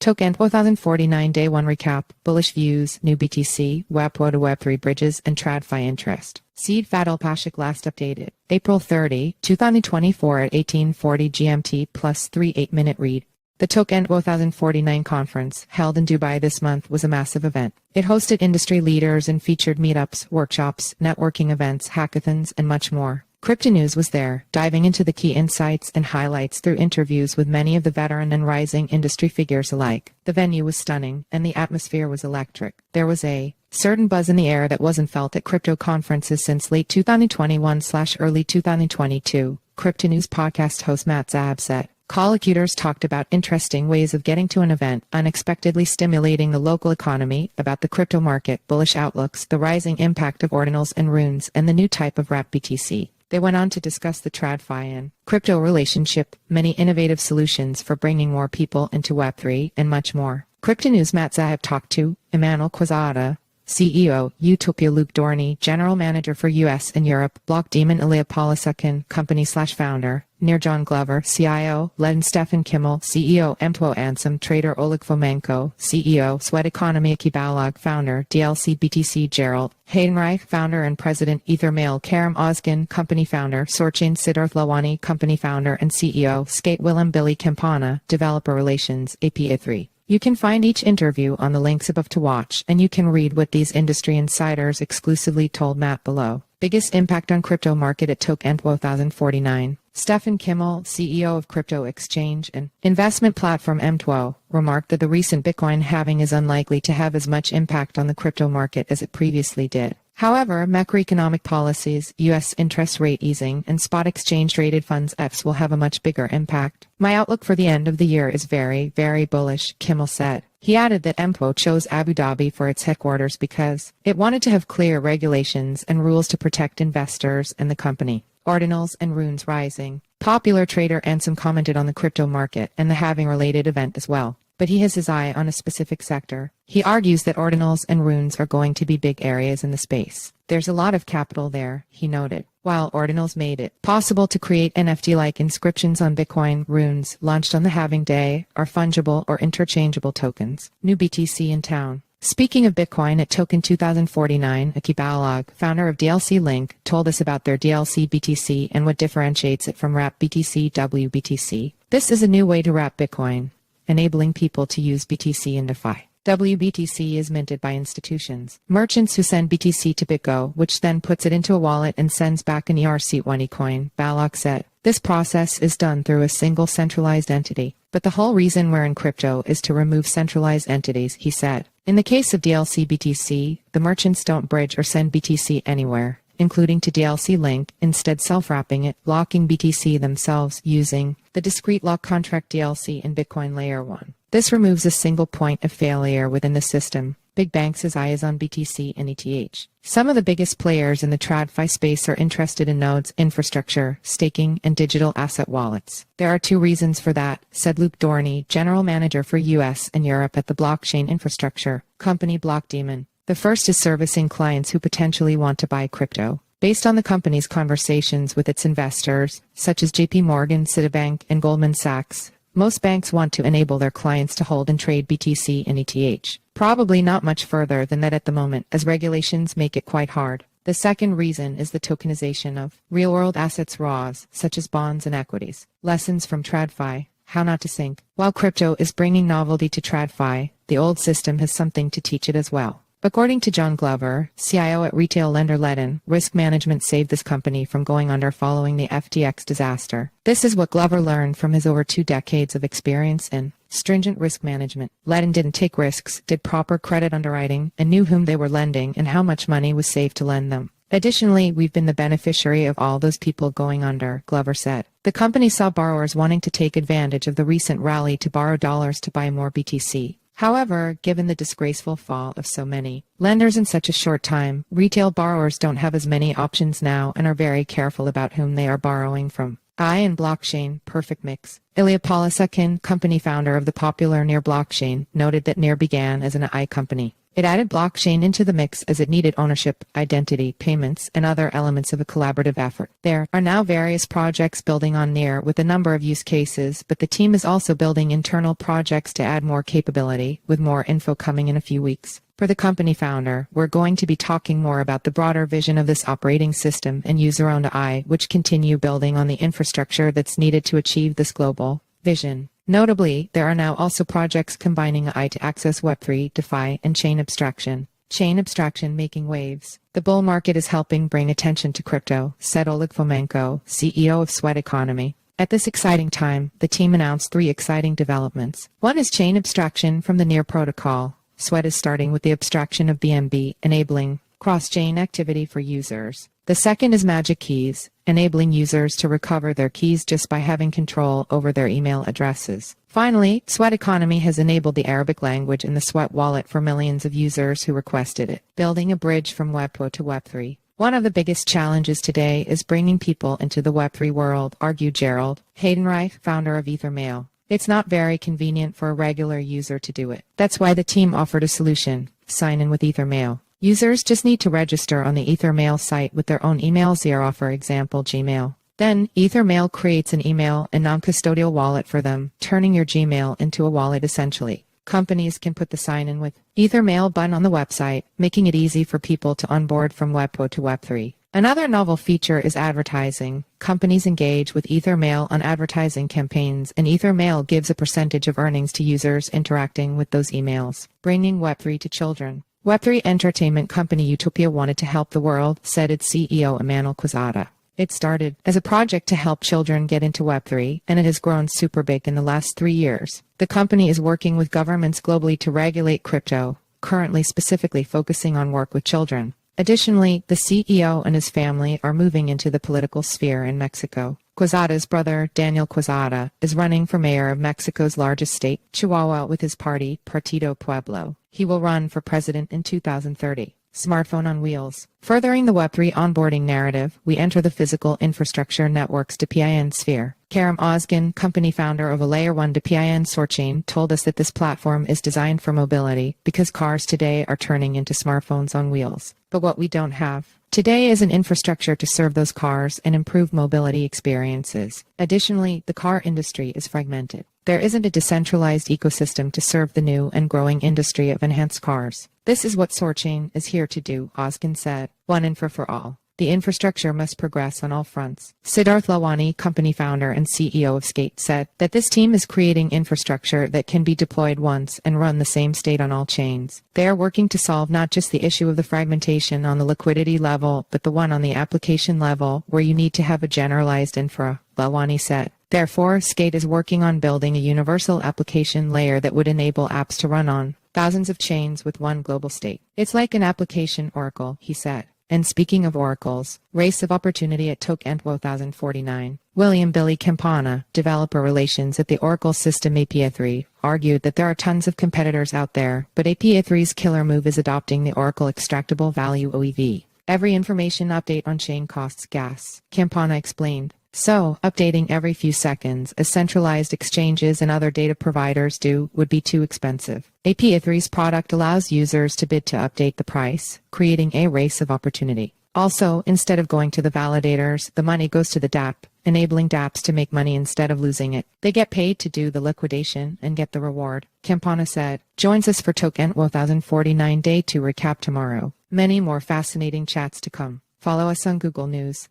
TOKEN2049 Day 1 Recap, Bullish Views, New BTC, Web2-to-Web3 Bridges, and TradFi Interest. Seed Fadilpašić last updated. April 30, 2024 at 1840 GMT plus 3 8-minute read. The TOKEN2049 conference, held in Dubai this month, was a massive event. It hosted industry leaders and featured meetups, workshops, networking events, hackathons, and much more. Cryptonews was there, diving into the key insights and highlights through interviews with many of the veteran and rising industry figures alike. The venue was stunning, and the atmosphere was electric. There was a certain buzz in the air that wasn't felt at crypto conferences since late 2021/early 2022, Cryptonews Podcast host Matt Zahab said. Collocutors talked about interesting ways of getting to an event, unexpectedly stimulating the local economy, about the crypto market, bullish outlooks, the rising impact of Ordinals and Runes, and the new type of wrap BTC. They went on to discuss the TradFi and crypto relationship, many innovative solutions for bringing more people into Web3, and much more. Cryptonews Matt Zahab talked to Emmanuel Quezada, CEO, Utopia Luke Dorney, General Manager for US and Europe, Block Demon Fadilpašić, company/founder, Near John Glover, CIO, Len Stefan Kimmel, CEO, M2O Ansem, Trader Oleg Fomenko, CEO, Sweat Economy Akibalog, founder, DLC BTC Gerald, Haydenreich, founder and president, Ethermail, Karim Ozgen, company founder, Sorchain Siddharth Lawani, company founder and CEO, Skate Willem Billy Campana, developer relations, APA3. You can find each interview on the links above to watch, and you can read what these industry insiders exclusively told Matt below. Biggest impact on crypto market at TOKEN2049. Stefan Kimmel, CEO of crypto exchange and investment platform M2O, remarked that the recent Bitcoin halving is unlikely to have as much impact on the crypto market as it previously did. However, macroeconomic policies, U.S. interest rate easing, and spot exchange-traded funds ETFs will have a much bigger impact. My outlook for the end of the year is very, very bullish, Kimmel said. He added that M2O chose Abu Dhabi for its headquarters because it wanted to have clear regulations and rules to protect investors and the company. Ordinals and Runes rising. Popular trader Ansem commented on the crypto market and the halving-related event as well, but he has his eye on a specific sector. He argues that Ordinals and Runes are going to be big areas in the space. There's a lot of capital there, he noted. While Ordinals made it possible to create NFT-like inscriptions on Bitcoin, Runes, launched on the halving day, are fungible or interchangeable tokens. New BTC in town. Speaking of Bitcoin at TOKEN2049, Akibalog, founder of DLC Link, told us about their DLC BTC and what differentiates it from wrap BTC WBTC. This is a new way to wrap Bitcoin, enabling people to use BTC in DeFi. WBTC is minted by institutions, merchants who send BTC to BitGo, which then puts it into a wallet and sends back an ERC20 coin, Balak said. This process is done through a single centralized entity. But the whole reason we're in crypto is to remove centralized entities, he said. In the case of DLC BTC, the merchants don't bridge or send BTC anywhere, including to DLC Link, instead self-wrapping it, locking BTC themselves using the discrete lock contract DLC in Bitcoin Layer 1. This removes a single point of failure within the system. Big banks' eyes on BTC and ETH. Some of the biggest players in the TradFi space are interested in nodes, infrastructure, staking, and digital asset wallets. There are two reasons for that, said Luke Dorney, General Manager for US and Europe at the blockchain infrastructure company Block Demon. The first is servicing clients who potentially want to buy crypto. Based on the company's conversations with its investors, such as JP Morgan, Citibank, and Goldman Sachs, most banks want to enable their clients to hold and trade BTC and ETH. Probably not much further than that at the moment, as regulations make it quite hard. The second reason is the tokenization of real-world assets RAWs, such as bonds and equities. Lessons from TradFi. How not to sink. While crypto is bringing novelty to TradFi, the old system has something to teach it as well. According to John Glover, CIO at retail lender Ledin, risk management saved this company from going under following the FTX disaster. This is what Glover learned from his over 2 decades of experience in stringent risk management. Ledin didn't take risks, did proper credit underwriting, and knew whom they were lending and how much money was saved to lend them. Additionally, we've been the beneficiary of all those people going under, Glover said. The company saw borrowers wanting to take advantage of the recent rally to borrow dollars to buy more BTC. However, given the disgraceful fall of so many lenders in such a short time, retail borrowers don't have as many options now and are very careful about whom they are borrowing from. And blockchain, perfect mix. Fadilpašić, company founder of the popular Near blockchain, noted that Near began as an AI company. It added blockchain into the mix as it needed ownership, identity, payments, and other elements of a collaborative effort. There are now various projects building on Near with a number of use cases, but the team is also building internal projects to add more capability, with more info coming in a few weeks. For the company founder, we're going to be talking more about the broader vision of this operating system and user-owned AI, which continue building on the infrastructure that's needed to achieve this global vision. Notably, there are now also projects combining AI to access Web3, DeFi, and chain abstraction. Chain abstraction making waves. The bull market is helping bring attention to crypto, said Oleg Fomenko, CEO of Sweat Economy. At this exciting time, the team announced 3 exciting developments. One is chain abstraction from the Near protocol. Sweat is starting with the abstraction of BNB, enabling cross-chain activity for users. The second is magic keys, enabling users to recover their keys just by having control over their email addresses. Finally, Sweat Economy has enabled the Arabic language in the Sweat wallet for millions of users who requested it, building a bridge from Web2-to-Web3. One of the biggest challenges today is bringing people into the Web3 world, argued Gerald Haydenreich, founder of Ethermail. It's not very convenient for a regular user to do it. That's why the team offered a solution: sign in with Ethermail. Users just need to register on the Ethermail site with their own email, for example Gmail. Then, Ethermail creates an email and non-custodial wallet for them, turning your Gmail into a wallet essentially. Companies can put the sign-in with Ethermail button on the website, making it easy for people to onboard from Web2 to Web3. Another novel feature is advertising. Companies engage with Ethermail on advertising campaigns, and Ethermail gives a percentage of earnings to users interacting with those emails, bringing Web3 to children. Web3 entertainment company Utopia wanted to help the world, said its CEO Emmanuel Quezada. It started as a project to help children get into Web3, and it has grown super big in the last 3 years. The company is working with governments globally to regulate crypto, currently specifically focusing on work with children. Additionally, the CEO and his family are moving into the political sphere in Mexico. Quezada's brother, Daniel Quezada, is running for mayor of Mexico's largest state, Chihuahua, with his party, Partido Pueblo. He will run for president in 2030. Smartphone on wheels. Furthering the Web3 onboarding narrative, we enter the physical infrastructure networks DePIN sphere. Karim Ozgen, company founder of a Layer 1 DePIN sortchain, told us that this platform is designed for mobility because cars today are turning into smartphones on wheels. But what we don't have today is an infrastructure to serve those cars and improve mobility experiences. Additionally, the car industry is fragmented. There isn't a decentralized ecosystem to serve the new and growing industry of enhanced cars. This is what sortchain is here to do, Ozgen said. One infra for all. The infrastructure must progress on all fronts. Siddharth Lawani, company founder and CEO of Skate, said that this team is creating infrastructure that can be deployed once and run the same state on all chains. They are working to solve not just the issue of the fragmentation on the liquidity level, but the one on the application level, where you need to have a generalized infra, Lawani said. Therefore, Skate is working on building a universal application layer that would enable apps to run on thousands of chains with one global state. It's like an application oracle, he said. And speaking of oracles, race of opportunity at TOKEN2049. William Billy Campana, developer relations at the Oracle system APA3, argued that there are tons of competitors out there, but APA3's killer move is adopting the Oracle Extractable Value OEV. Every information update on chain costs gas, Campana explained. So, updating every few seconds, as centralized exchanges and other data providers do, would be too expensive. APA3's product allows users to bid to update the price, creating a race of opportunity. Also, instead of going to the validators, the money goes to the DApp, enabling dApps to make money instead of losing it. They get paid to do the liquidation and get the reward, Campana said. Joins us for TOKEN2049 Day 2 recap tomorrow. Many more fascinating chats to come. Follow us on Google News.